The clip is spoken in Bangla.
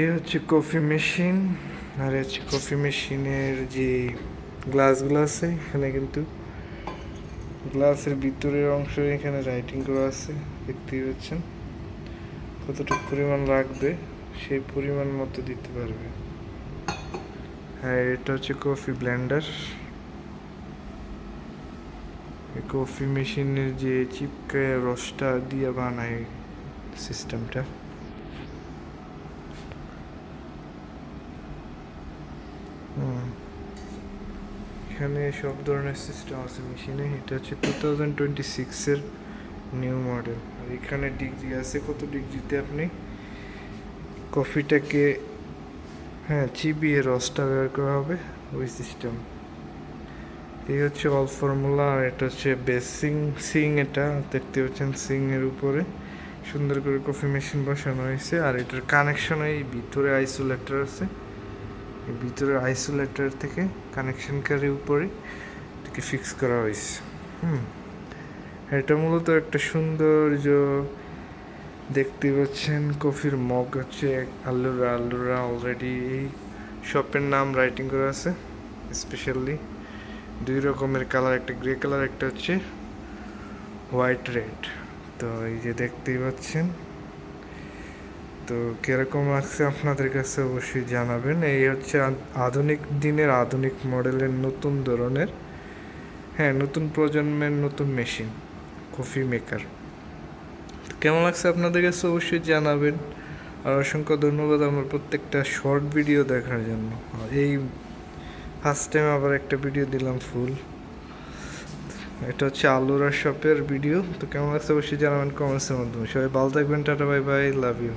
এই হচ্ছে কফি মেশিন, আর হচ্ছে কফি মেশিনের যে গ্লাসগুলো আছে এখানে, কিন্তু গ্লাসের ভিতরের অংশ এখানে রাইটিং করা আছে, দেখতেই পাচ্ছেন। কতটুকু পরিমাণ লাগবে সেই পরিমাণ মতো দিতে পারবে। হ্যাঁ, এটা হচ্ছে কফি ব্লেন্ডার। এই কফি মেশিনের যে চিপকায় রসটা দিয়ে বানায় সিস্টেমটা। এখানে সব ধরনের সিস্টেম আছে মেশিনে। এটা হচ্ছে 2026-এর নিউ মডেল। আর এখানে ডিগ্রি আছে, কত ডিগ্রিতে আপনি কফিটাকে চিবিয়ে রসটা বের করা হবে, ওই সিস্টেম। এই হচ্ছে অল ফর্মুলা। আর এটা হচ্ছে বেসিং সিং, এটা দেখতে পাচ্ছেন সিংয়ের উপরে সুন্দর করে কফি মেশিন বসানো হয়েছে। আর এটার কানেকশন এই ভিতরে আইসোলেটর আছে, এই ভিতরে আইসোলেটর থেকে কানেকশনকারী উপরে এটাকে ফিক্স করা হয়েছে। এটা মূলত একটা সৌন্দর্য, দেখতে পাচ্ছেন। কফির মগ হচ্ছে আল্লুরা আল্লুরা, অলরেডি এই শপের নাম রাইটিং করা আছে। স্পেশালি দুই রকমের কালার, একটা গ্রে কালার, একটা হচ্ছে হোয়াইট রেড। তো এই যে দেখতেই পাচ্ছেন। তো কীরকম লাগছে আপনাদের কাছে অবশ্যই জানাবেন। এই হচ্ছে আধুনিক দিনের আধুনিক মডেলের নতুন ধরনের, নতুন প্রজন্মের নতুন মেশিন কফি মেকার। কেমন লাগছে আপনাদের কাছে অবশ্যই জানাবেন। আর অসংখ্য ধন্যবাদ আমার প্রত্যেকটা শর্ট ভিডিও দেখার জন্য। আর এই ফার্স্ট টাইম আবার একটা ভিডিও দিলাম ফুল। এটা হচ্ছে আলুরা শপের ভিডিও। তো কেমন লাগছে অবশ্যই জানাবেন কমেন্টসের মাধ্যমে। সবাই ভালো থাকবেন, tata, bye bye, love you.